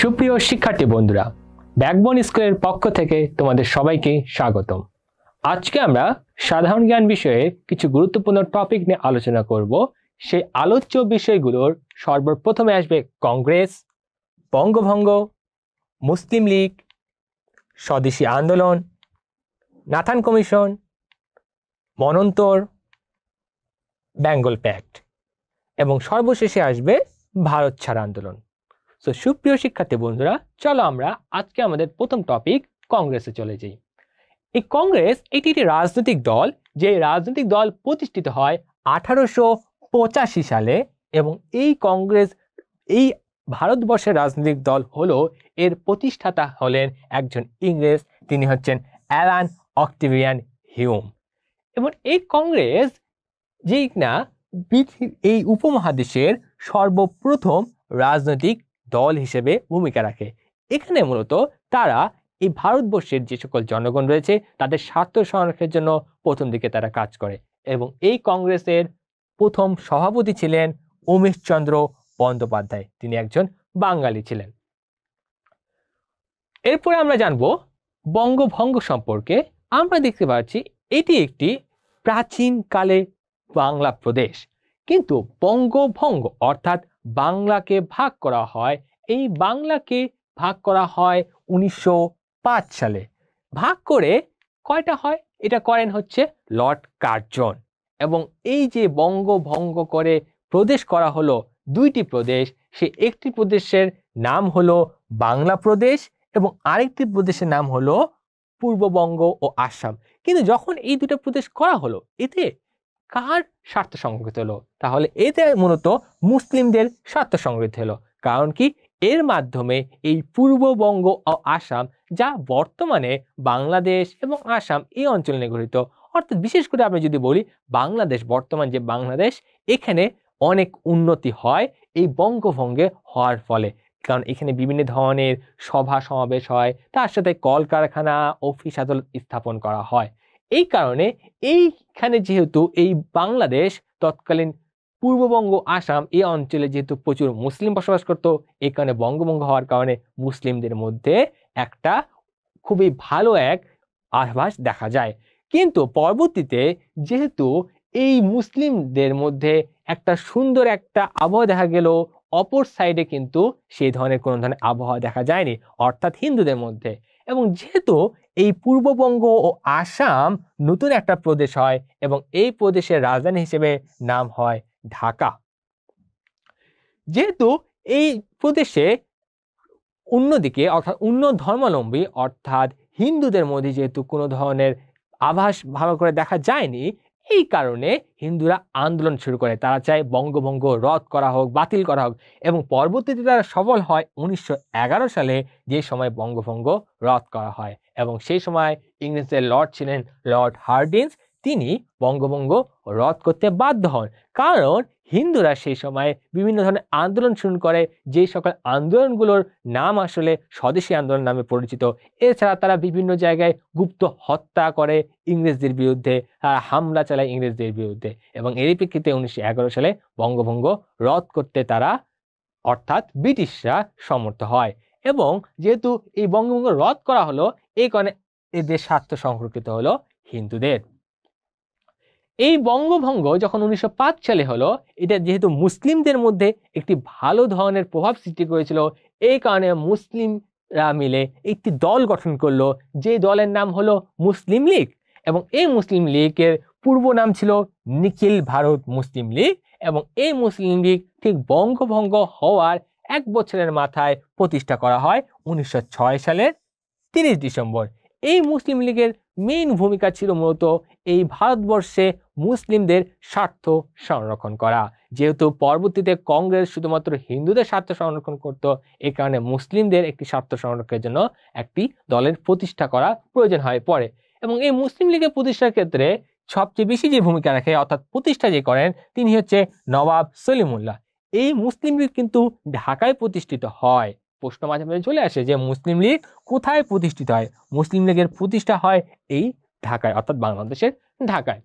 সুপ্রিয় শিক্ষার্থী বন্ধুরা, ব্যাকবন স্কুলের পক্ষ থেকে তোমাদের সবাইকে স্বাগতম। আজকে আমরা সাধারণ জ্ঞান বিষয়ে কিছু গুরুত্বপূর্ণ টপিক নিয়ে আলোচনা করব। সেই আলোচ্য বিষয়গুলোর সর্বপ্রথমে আসবে কংগ্রেস, বঙ্গভঙ্গ, মুসলিম লীগ, স্বদেশী আন্দোলন, নাথান কমিশন, মনন্তর, বেঙ্গল প্যাক্ট এবং সর্বশেষে আসবে ভারত ছাড় আন্দোলন। তো সুপ্রিয় শিক্ষার্থী বন্ধুরা, চলো আমরা আজকে আমাদের প্রথম টপিক কংগ্রেসে চলে যাই। এই কংগ্রেস এটি একটি রাজনৈতিক দল, যে রাজনৈতিক দল প্রতিষ্ঠিত হয় 1885 সালে এবং এই কংগ্রেস এই ভারতবর্ষের রাজনৈতিক দল হলো, এর প্রতিষ্ঠাতা হলেন একজন ইংরেজ, তিনি হচ্ছেন অ্যালান অক্টেভিয়ান হিউম। এবং এই কংগ্রেস যেই না এই উপমহাদেশের সর্বপ্রথম রাজনৈতিক দল হিসেবে ভূমিকা রাখে। এখানে মূলত তারা এই ভারতবর্ষের যে সকল জনগণ রয়েছে তাদের স্বার্থ সংরক্ষণের জন্য প্রথম দিকে তারা কাজ করে এবং এই কংগ্রেসের প্রথম সভাপতি ছিলেন উমেশচন্দ্র বন্দ্যোপাধ্যায়, তিনি একজন বাঙালি ছিলেন। এরপরে আমরা জানবো বঙ্গভঙ্গ সম্পর্কে। আমরা দেখতে পাচ্ছি এটি একটি প্রাচীনকালে বাংলা প্রদেশ, কিন্তু বঙ্গভঙ্গ অর্থাৎ বাংলাকে ভাগ করা হয়, এই বাংলাকে ভাগ করা হয় 1905 সালে। ভাগ করে কয়টা হয়, এটা করেন হচ্ছে লর্ড কার্জন। এবং এই যে বঙ্গভঙ্গ করে প্রদেশ করা হলো দুইটি প্রদেশ, সে একটি প্রদেশের নাম হলো বাংলা প্রদেশ এবং আরেকটি প্রদেশের নাম হলো পূর্ববঙ্গ ও আসাম। কিন্তু যখন এই দুটো প্রদেশ করা হলো, এতে কার স্বার্থ সংরক্ষিত হলো? তাহলে এতে মূলত মুসলিমদের স্বার্থ সংরক্ষিত হলো। কারণ কি, এর মাধ্যমে এই পূর্ববঙ্গ ও আসাম, যা বর্তমানে বাংলাদেশ এবং আসাম এই অঞ্চলে নিয়ে গঠিত, অর্থাৎ বিশেষ করে আমি যদি বলি বাংলাদেশ, বর্তমান যে বাংলাদেশ, এখানে অনেক উন্নতি হয় এই বঙ্গভঙ্গে হওয়ার ফলে। কারণ এখানে বিভিন্ন ধরনের সভা সমাবেশ হয়, তার সাথে কলকারখানা, অফিস আদালত স্থাপন করা হয়। এই কারণে এইখানে যেহেতু এই বাংলাদেশ তৎকালীন পূর্ববঙ্গ আসাম এই অঞ্চলে যেহেতু প্রচুর মুসলিম বসবাস করত, এই কারণে বঙ্গভঙ্গ হওয়ার কারণে মুসলিমদের মধ্যে একটা খুবই ভালো এক আভাস দেখা যায়। কিন্তু পরবর্তীতে যেহেতু এই মুসলিমদের মধ্যে একটা সুন্দর একটা আবহাওয়া দেখা গেল, অপর সাইডে কিন্তু সেই ধরনের কোনো ধরনের আবহাওয়া দেখা যায়নি, অর্থাৎ হিন্দুদের মধ্যে। এবং যেহেতু এই পূর্ববঙ্গ ও আসাম নতুন একটা প্রদেশ হয় এবং এই প্রদেশের রাজধানী হিসেবে নাম হয় ঢাকা। যেহেতু এই প্রদেশে অন্যদিকে অর্থাৎ অন্য ধর্মাবলম্বী অর্থাৎ হিন্দুদের মধ্যে যেহেতু কোনো ধরনের আভাস ভালো করে দেখা যায়নি, এই কারণে হিন্দুরা আন্দোলন শুরু করে। তারা চায় বঙ্গভঙ্গ রদ করা হোক, বাতিল করা হোক, এবং পরবর্তীতে তারা সফল হয় 1911 সালে, যে সময় বঙ্গভঙ্গ রদ করা হয়। এবং সেই সময় ইংরেজদের লর্ড ছিলেন লর্ড হার্ডিঞ্জ, তিনি বঙ্গভঙ্গ রদ করতে বাধ্য হন। কারণ হিন্দুরা সেই সময় বিভিন্ন ধরনের আন্দোলন শুরু করে, যে সকল আন্দোলনগুলোর নাম আসলে স্বদেশী আন্দোলন নামে পরিচিত। এছাড়া তারা বিভিন্ন জায়গায় গুপ্ত হত্যা করে ইংরেজদের বিরুদ্ধে, হামলা চালায় ইংরেজদের বিরুদ্ধে। এবং এরই প্রেক্ষিতে 1911 সালে বঙ্গভঙ্গ রদ করতে তারা অর্থাৎ ব্রিটিশরা সমর্থ হয়। এবং যেহেতু এই বঙ্গভঙ্গ রদ করা হলো, এই কারণে এদের স্বার্থ সংরক্ষিত হলো হিন্দুদের। এই বঙ্গভঙ্গ যখন 1905 সালে হলো, এটা যেহেতু মুসলিমদের মধ্যে একটি ভালো ধরনের প্রভাব সৃষ্টি করেছিল, এই কারণে মুসলিমরা মিলে একটি দল গঠন করলো, যে দলের নাম হলো মুসলিম লীগ। এবং এই মুসলিম লীগের পূর্ব নাম ছিল নিখিল ভারত মুসলিম লীগ। এবং এই মুসলিম লীগ ঠিক বঙ্গভঙ্গ হওয়ার 1 বছরের মাথায় প্রতিষ্ঠা করা হয় 1906 সালের 30 ডিসেম্বর। এই মুসলিম লীগের মেইন ভূমিকা ছিল মূলত এই ভারতবর্ষে মুসলিমদের স্বার্থ সংরক্ষণ করা। যেহেতু পরবর্তীতে কংগ্রেস শুধুমাত্র হিন্দুদের স্বার্থ সংরক্ষণ করত, এই কারণে মুসলিমদের একটি স্বার্থ সংরক্ষণের জন্য একটি দলের প্রতিষ্ঠা করা প্রয়োজন হয় পরে। এবং এই মুসলিম লীগের প্রতিষ্ঠার ক্ষেত্রে সবচেয়ে বেশি যে ভূমিকা রাখে অর্থাৎ প্রতিষ্ঠা যে করেন, তিনি হচ্ছে নবাব সলিমুল্লাহ। এই মুসলিম লীগ কিন্তু ঢাকায় প্রতিষ্ঠিত হয়। প্রশ্ন মাঝে মাঝে চলে আসে যে মুসলিম লীগ কোথায় প্রতিষ্ঠিত হয়? মুসলিম লীগের প্রতিষ্ঠা হয় এই ঢাকায়, অর্থাৎ বাংলাদেশের ঢাকায়।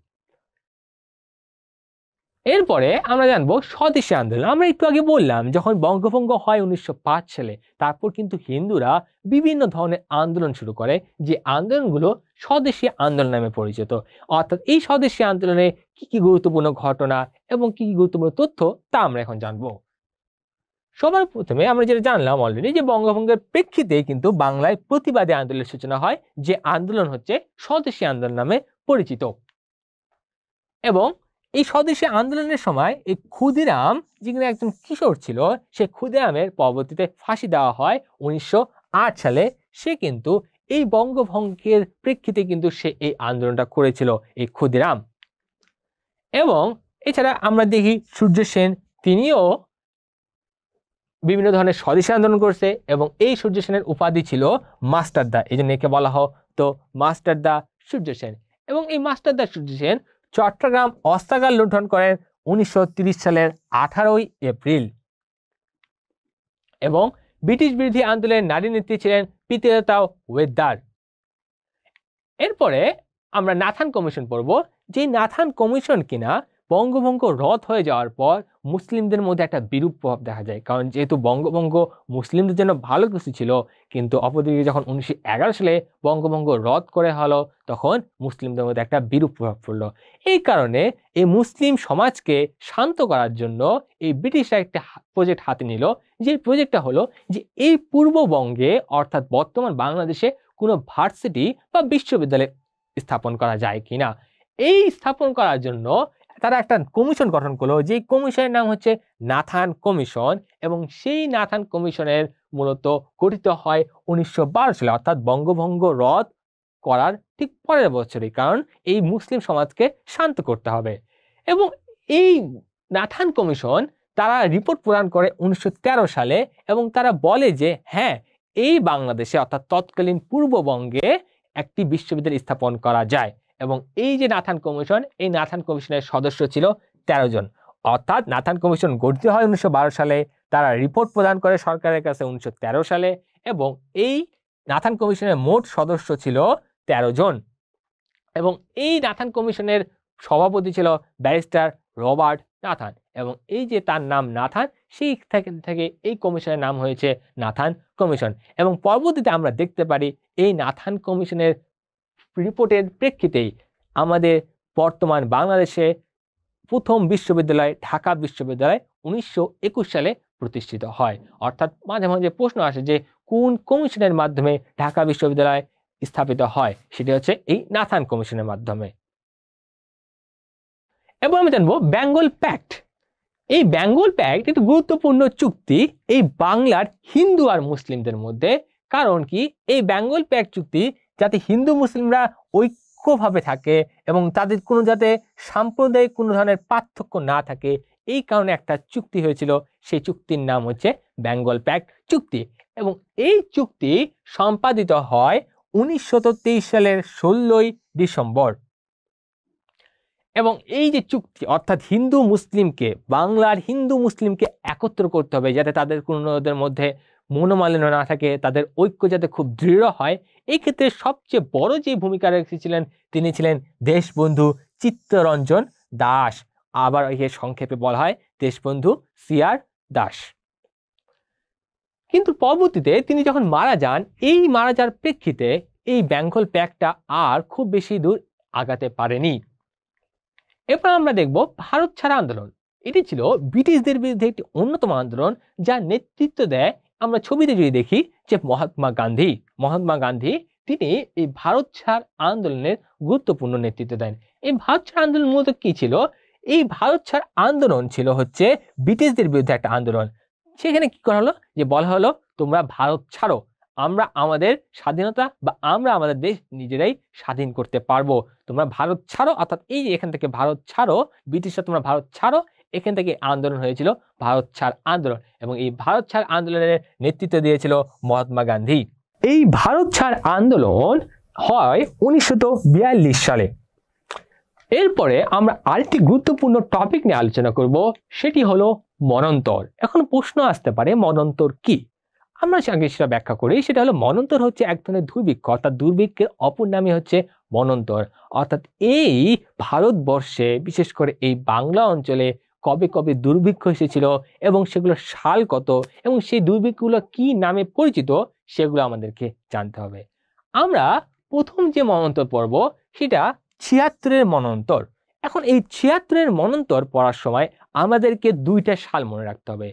এরপরে আমরা জানবো স্বদেশী আন্দোলন। আমরা একটু আগে বললাম যখন বঙ্গভঙ্গ হয় 1905 সালে, তারপর কিন্তু হিন্দুরা বিভিন্ন ধরনের আন্দোলন শুরু করে, যে আন্দোলনগুলো স্বদেশী আন্দোলন নামে পরিচিত। অর্থাৎ এই স্বদেশী আন্দোলনে কি কি গুরুত্বপূর্ণ ঘটনা এবং কি কি গুরুত্বপূর্ণ তথ্য তা আমরা এখন জানবো। সবার প্রথমে আমরা যেটা জানলাম অলরেডি, যে বঙ্গভঙ্গের প্রেক্ষিতে কিন্তু বাংলায় প্রতিবাদী আন্দোলনের সূচনা হয়, যে আন্দোলন হচ্ছে স্বদেশী আন্দোলন নামে পরিচিত। এবং এই স্বদেশী আন্দোলনের সময় এই ক্ষুদিরাম, যিনি একজন কিশোর ছিল, সে ক্ষুদিরামের পরবর্তীতে ফাঁসি দেওয়া হয় 1908 সালে। সে কিন্তু এই বঙ্গভঙ্গের প্রেক্ষিতে কিন্তু সে এই আন্দোলনটা করেছিল, এই ক্ষুদিরাম। এবং এছাড়া আমরা দেখি সূর্য সেন, তিনিও বিভিন্ন ধরনের স্বদেশী আন্দোলন করছে, এবং এই সূর্য সেনের উপাধি ছিল মাস্টারদা, এই জন্য একে বলা হতো মাস্টারদা সূর্য সেন। এবং এই মাস্টারদা সূর্য সেন চট্টগ্রাম অস্ত্রাগার লুণ্ঠন করেন 1930 সালের 18 এপ্রিল। এবং ব্রিটিশ বিরোধী আন্দোলনের নারী নেত্রী ছিলেন পিতিলতা ওয়েদার। এরপরে আমরা নাথান কমিশন পড়ব, যে নাথান কমিশন কিনা বঙ্গভঙ্গ রদ হয়ে যাওয়ার পর মুসলিমদের মধ্যে একটা বিরূপ প্রভাব দেখা যায়। কারণ যেহেতু বঙ্গভঙ্গ মুসলিমদের জন্য ভালো কিছু ছিল, কিন্তু অপরদিকে যখন 1911 সালে বঙ্গভঙ্গ রদ করে হলো, তখন মুসলিমদের মধ্যে একটা বিরূপ প্রভাব পড়লো। এই কারণে এই মুসলিম সমাজকে শান্ত করার জন্য এই ব্রিটিশরা একটা প্রজেক্ট হাতে নিল, যে প্রজেক্টটা হলো যে এই পূর্ববঙ্গে অর্থাৎ বর্তমান বাংলাদেশে কোনো ভার্সিটি বা বিশ্ববিদ্যালয় স্থাপন করা যায় কিনা। এই স্থাপন করার জন্য তারা একটা কমিশন গঠন করলো, যে কমিশনের নাম হচ্ছে নাথান কমিশন। এবং সেই নাথান কমিশনের মূলত গঠিত হয় 1912 সালে, অর্থাৎ বঙ্গভঙ্গ রদ করার ঠিক পরের বছরই, কারণ এই মুসলিম সমাজকে শান্ত করতে হবে। এবং এই নাথান কমিশন তারা রিপোর্ট প্রদান করে 1913 সালে, এবং তারা বলে যে হ্যাঁ, এই বাংলাদেশে অর্থাৎ তৎকালীন পূর্ববঙ্গে একটি বিশ্ববিদ্যালয় স্থাপন করা যায়। এবং এই যে নাথান কমিশন, এই নাথান কমিশনের সদস্য ছিল 13 জন। অর্থাৎ নাথান কমিশন গঠিত হয় 1912 সালে, তারা রিপোর্ট প্রদান করে সরকারের কাছে 1913 সালে, এবং এই নাথান কমিশনের মোট সদস্য ছিল 13 জন। এবং এই নাথান কমিশনের সভাপতি ছিল ব্যারিস্টার রবার্ট নাথান। এবং এই যে তার নাম নাথান, সেই থেকে এই কমিশনের নাম হয়েছে নাথান কমিশন। এবং পরবর্তীতে আমরা দেখতে পারি এই নাথান কমিশনের রিপোর্টের প্রেক্ষিতেই আমাদের বর্তমান বাংলাদেশে প্রথম বিশ্ববিদ্যালয় ঢাকা বিশ্ববিদ্যালয় 1921 সালে প্রতিষ্ঠিত হয়। অর্থাৎ মাঝে মাঝে প্রশ্ন আসে যে কোন কমিশনের মাধ্যমে ঢাকা বিশ্ববিদ্যালয় স্থাপিত হয়, সেটি হচ্ছে এই নাথান কমিশনের মাধ্যমে। এবার আমি জানবো বেঙ্গল প্যাক্ট। এই বেঙ্গল প্যাক্ট একটি গুরুত্বপূর্ণ চুক্তি এই বাংলার হিন্দু আর মুসলিমদের মধ্যে। কারণ কি, এই বেঙ্গল প্যাক্ট চুক্তি যাতে হিন্দু মুসলিমরা ঐক্যভাবে থাকে এবং তাদের কোনো যাতে সাম্প্রদায়িক কোনো ধরনের পার্থক্য না থাকে, এই কারণে একটা চুক্তি হয়েছিল। সেই চুক্তির নাম হচ্ছে বেঙ্গল প্যাক্ট চুক্তি। এবং এই চুক্তি সম্পাদিত হয় 1923 সালের 16 ডিসেম্বর। এবং এই যে চুক্তি, অর্থাৎ হিন্দু মুসলিমকে, বাংলার হিন্দু মুসলিমকে একত্র করতে হবে, যাতে তাদের কোনোদের মধ্যে মনোমালিন্য না থাকে, তাদের ঐক্য যাতে খুব দৃঢ় হয়। এই ক্ষেত্রে সবচেয়ে বড় যে ভূমিকা রেখেছিলেন তিনি ছিলেন দেশবন্ধু চিত্তরঞ্জন দাস, আবার একে সংক্ষেপে বলা হয় দেশবন্ধু সিআর দাস। কিন্তু পরবর্তীতে তিনি যখন মারা যান, এই মারা যাওয়ার প্রেক্ষিতে এই বেঙ্গল প্যাক্টটা আর খুব বেশি দূর আগাতে পারেনি। এরপর আমরা দেখব ভারত ছাড়া আন্দোলন। এটি ছিল ব্রিটিশদের বিরুদ্ধে একটি অন্যতম আন্দোলন, যার নেতৃত্ব দেয় আমরা ছবিতে যদি দেখি যে মহাত্মা গান্ধী। মহাত্মা গান্ধী তিনি এই ভারত ছাড় আন্দোলনের গুরুত্বপূর্ণ নেতৃত্ব দেন। এই ভারত ছাড় আন্দোলন মূলত কি ছিল? এই ভারত ছাড় আন্দোলন ছিল হচ্ছে ব্রিটিশদের বিরুদ্ধে একটা আন্দোলন। সেখানে কি করা হলো, যে বলা হলো তোমরা ভারত ছাড়ো, আমরা আমাদের স্বাধীনতা বা আমরা আমাদের দেশ নিজেরাই স্বাধীন করতে পারবো, তোমরা ভারত ছাড়ো। অর্থাৎ এই যে এখান থেকে ভারত ছাড়ো, ব্রিটিশরা তোমরা ভারত ছাড়ো, এখান থেকে আন্দোলন হয়েছিল ভারত ছাড় আন্দোলন। এবং এই ভারত ছাড় আন্দোলনের নেতৃত্ব দিয়েছিল মহাত্মা গান্ধী। এই ভারত ছাড় আন্দোলন হয় 1942 সালে। এরপরে আমরা আরেকটি গুরুত্বপূর্ণ টপিক নিয়ে আলোচনা করব, সেটি হলো মনন্তর। এখন প্রশ্ন আসতে পারে মনন্তর কি? আমরা আগে সেটা ব্যাখ্যা করি। সেটা হলো মনন্তর হচ্ছে এক ধরনের দুর্ভিক্ষ, অর্থাৎ দুর্ভিক্ষের অপর নামই হচ্ছে মন্বন্তর, অর্থাৎ এই ভারতবর্ষে বিশেষ করে এই বাংলা অঞ্চলে কবে কবে দুর্ভিক্ষ এসেছিল এবং সেগুলোর সাল কত এবং সেই দুর্ভিক্ষগুলো কি নামে পরিচিত সেগুলো আমাদেরকে জানতে হবে। আমরা প্রথম যে মন্বন্তর পড়ব সেটা ৭৬-এর মন্বন্তর। এখন এই ৭৬-এর মন্বন্তর পড়ার সময় আমাদেরকে দুইটা সাল মনে রাখতে হবে।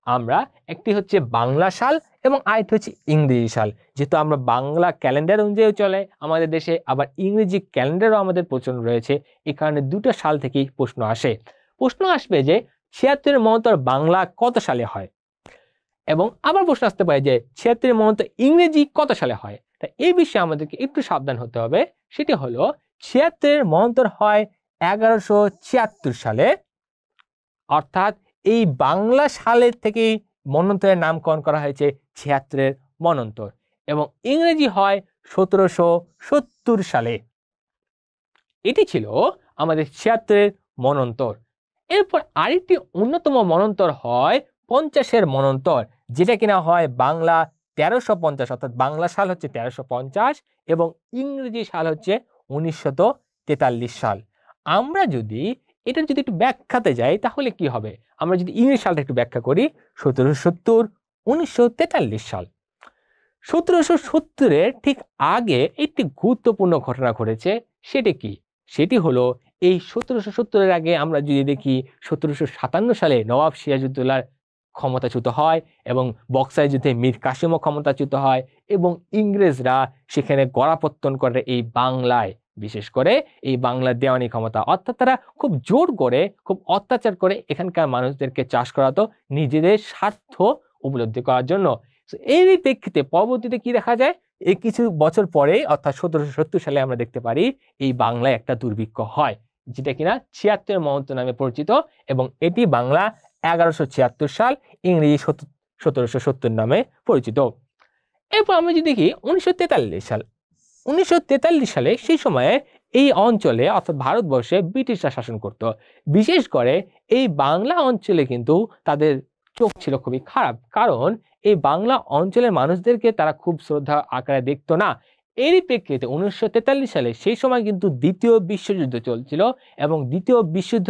আমরা একটি হচ্ছে বাংলা সাল এবং আরেকটি হচ্ছে ইংরেজি সাল। যেহেতু আমরা বাংলা ক্যালেন্ডার অনুযায়ী চলে আমাদের দেশে, আবার ইংরেজি ক্যালেন্ডারও আমাদের প্রচলন রয়েছে, এই কারণে দুটো সাল থেকেই প্রশ্ন আসে। প্রশ্ন আসবে যে ৭৬-এর মন্বন্তর বাংলা কত সালে হয়, এবং আবার প্রশ্ন আসতে পারে যে ৭৬-এর মন্বন্তর ইংরেজি কত সালে হয়। তা এই বিষয়ে আমাদেরকে একটু সাবধান হতে হবে। সেটি হলো ৭৬-এর মন্বন্তর হয় ১১৭৬ সালে, অর্থাৎ এই বাংলা সালের থেকেই মন্বন্তরের নামকরণ করা হয়েছে ৭৬-এর মন্বন্তর, এবং ইংরেজি হয় ১৭৭০ সালে। এটি ছিল আমাদের ৭৬-এর মন্বন্তর। এরপর আরেকটি অন্যতম মন্বন্তর হয় ৫০-এর মন্বন্তর, যেটা কিনা হয় বাংলা ১৩৫০, অর্থাৎ বাংলা সাল হচ্ছে ১৩৫০ এবং ইংরেজি সাল হচ্ছে ১৯৪৩ সাল। আমরা যদি এটা যদি একটু ব্যাখ্যাতে যাই তাহলে কি হবে, আমরা যদি ইংরেজি সালটা একটু ব্যাখ্যা করি, ১৭৭০, ১৯৪৩ সাল। ১৭৭০-এর ঠিক আগে একটি গুরুত্বপূর্ণ ঘটনা ঘটেছে। সেটি কি? সেটি হলো এই ১৭৭০-এর আগে আমরা যদি দেখি ১৭৫৭ সালে নবাব সিরাজউদ্দৌলার ক্ষমতাচ্যুত হয় এবং বক্সার যুদ্ধে মীর কাসিমও ক্ষমতাচ্যুত হয় এবং ইংরেজরা সেখানে গোড়াপত্তন করে এই বাংলায়, বিশেষ করে এই বাংলার দেওয়ানি ক্ষমতা, অর্থাৎ তারা খুব জোর করে, খুব অত্যাচার করে এখানকার মানুষদেরকে চাষ করাতো নিজেদের স্বার্থ উপলব্ধি করার জন্য। এই প্রেক্ষিতে পরবর্তীতে কি দেখা যায়, এই কিছু বছর পরে অর্থাৎ ১৭৭০ সালে আমরা দেখতে পারি এই বাংলায় একটা দুর্ভিক্ষ হয়, যেটা কিনা ৭৬-এর মন্বন্তর নামে পরিচিত, এবং এটি বাংলা ১১৭৬ সাল, ইংরেজি ১৭৭০ নামে পরিচিত। এরপর আমরা যদি দেখি ১৯৪৩ সাল, ১৯৪৩ সালে সেই সময়ে এই অঞ্চলে অর্থাৎ ভারতবর্ষে ব্রিটিশরা শাসন করত। বিশেষ করে এই বাংলা অঞ্চলে কিন্তু তাদের চোখ ছিল খুবই খারাপ, কারণ এই বাংলা অঞ্চলের মানুষদেরকে তারা খুব শ্রদ্ধা আকারে দেখতো না। এরই প্রেক্ষিতে ১৯৪৩ সালে সেই সময় কিন্তু দ্বিতীয় বিশ্বযুদ্ধ চলছিল, এবং দ্বিতীয় বিশ্বযুদ্ধ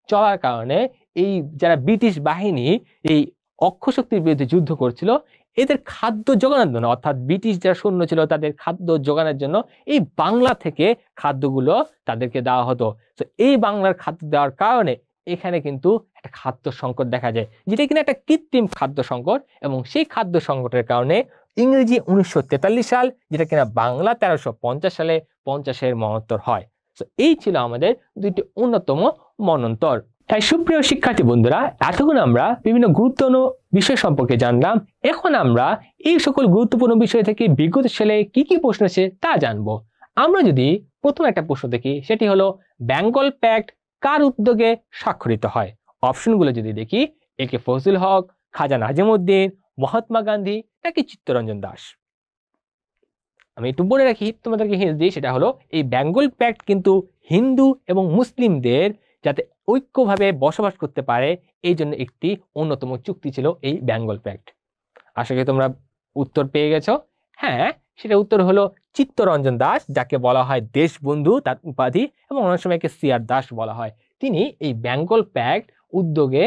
চলার কারণে এই যারা ব্রিটিশ বাহিনী এই অক্ষশক্তির বিরুদ্ধে যুদ্ধ করছিল, এদের খাদ্য যোগানোর জন্য, অর্থাৎ ব্রিটিশ যারা সৈন্য ছিল তাদের খাদ্য যোগানোর জন্য এই বাংলা থেকে খাদ্যগুলো তাদেরকে দেওয়া হতো। তো এই বাংলার খাদ্য দেওয়ার কারণে এখানে কিন্তু একটা খাদ্য সংকট দেখা যায়, যেটা কিনা একটা কৃত্রিম খাদ্য সংকট, এবং সেই খাদ্য সংকটের কারণে ইংরেজি ১৯৪৩ সাল, যেটা কিনা বাংলা ১৩৫০ সালে ৫০-এর মন্বন্তর হয়। তো এই ছিল আমাদের দুইটি অন্যতম মন্বন্তর। তাই সুপ্রিয় শিক্ষার্থী বন্ধুরা, এতক্ষণ আমরা বিভিন্ন গুরুত্বপূর্ণ বিষয় সম্পর্কে জানলাম। এখন আমরা এই সকল গুরুত্বপূর্ণ বিষয় থেকে বিগত সালে কি কি প্রশ্ন আছে তা জানবো। আমরা যদি প্রথম একটা প্রশ্ন দেখি, সেটি হলো বেঙ্গল প্যাক্ট কার উদ্যোগে স্বাক্ষরিত হয়? অপশনগুলো যদি দেখি, এ কে ফজলুল হক, খাজা নাজিমউদ্দিন, মহাত্মা গান্ধী, নাকি চিত্তরঞ্জন দাস। আমি একটু বলে রাখি তোমাদেরকে হিন্ট দিই, সেটা হলো এই বেঙ্গল প্যাক্ট কিন্তু হিন্দু এবং মুসলিমদের যাতে ঐক্যভাবে বসবাস করতে পারে এই জন্য একটি অন্যতম চুক্তি ছিল এই বেঙ্গল প্যাক্ট। আশা করি তোমরা উত্তর পেয়ে গেছো। হ্যাঁ, সেটা উত্তর হলো চিত্তরঞ্জন দাস, যাকে বলা হয় দেশবন্ধু তার উপাধি, এবং অনেক সময় একে সিআর দাস বলা হয়। তিনি এই বেঙ্গল প্যাক্ট উদ্যোগে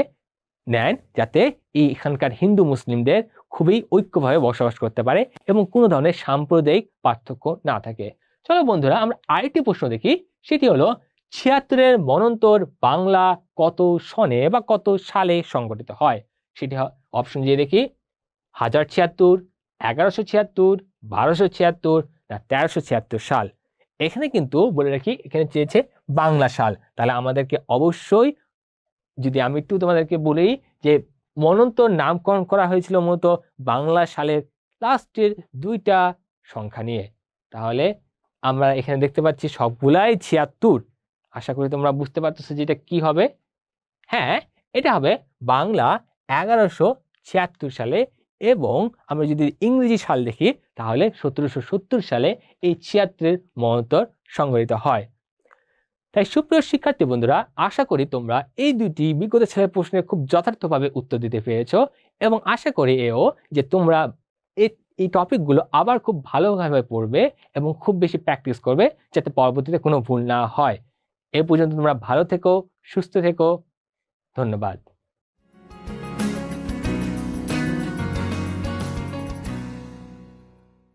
নেন যাতে এখানকার হিন্দু মুসলিমদের খুবই ঐক্যভাবে বসবাস করতে পারে এবং কোনো ধরনের সাম্প্রদায়িক পার্থক্য না থাকে। চলো বন্ধুরা, আমরা আরেকটি প্রশ্ন দেখি, সেটি হলো ৭৬-এর মন্বন্তর বাংলা কত সনে বা কত সালে সংগঠিত হয়? সেটি অপশন দিয়ে দেখি, ১০৭৬, ১১৭৬, ১২৭৬ না ১৩৭৬ সাল। এখানে কিন্তু বলে রাখি, এখানে চেয়েছে বাংলা সাল। তাহলে আমাদেরকে অবশ্যই, যদি আমি একটু তোমাদেরকে বলি যে মন্বন্তর নামকরণ করা হয়েছিল মূলত বাংলা সালের লাস্টের দুইটা সংখ্যা নিয়ে, তাহলে আমরা এখানে দেখতে পাচ্ছি সবগুলাই ৭৬। আশা করি তোমরা বুঝতে পারতেছো যে এটা কি হবে। হ্যাঁ, এটা হবে বাংলা ১১৭৬ সালে, এবং আমরা যদি ইংরেজি সাল দেখি তাহলে ১৭৭০ সালে এই ৭৬-এর মন্বন্তর সংগঠিত হয়। তাই সুপ্রিয় শিক্ষার্থী বন্ধুরা, আশা করি তোমরা এই দুটি বিগত সালের প্রশ্নের খুব যথার্থভাবে উত্তর দিতে পেরেছো, এবং আশা করি এও যে তোমরা এই টপিকগুলো আবার খুব ভালোভাবে পড়বে এবং খুব বেশি প্র্যাকটিস করবে, যাতে পরবর্তীতে কোনো ভুল না হয়। এ পর্যন্ত তোমরা ভালো থেকো, সুস্থ থেকো। ধন্যবাদ।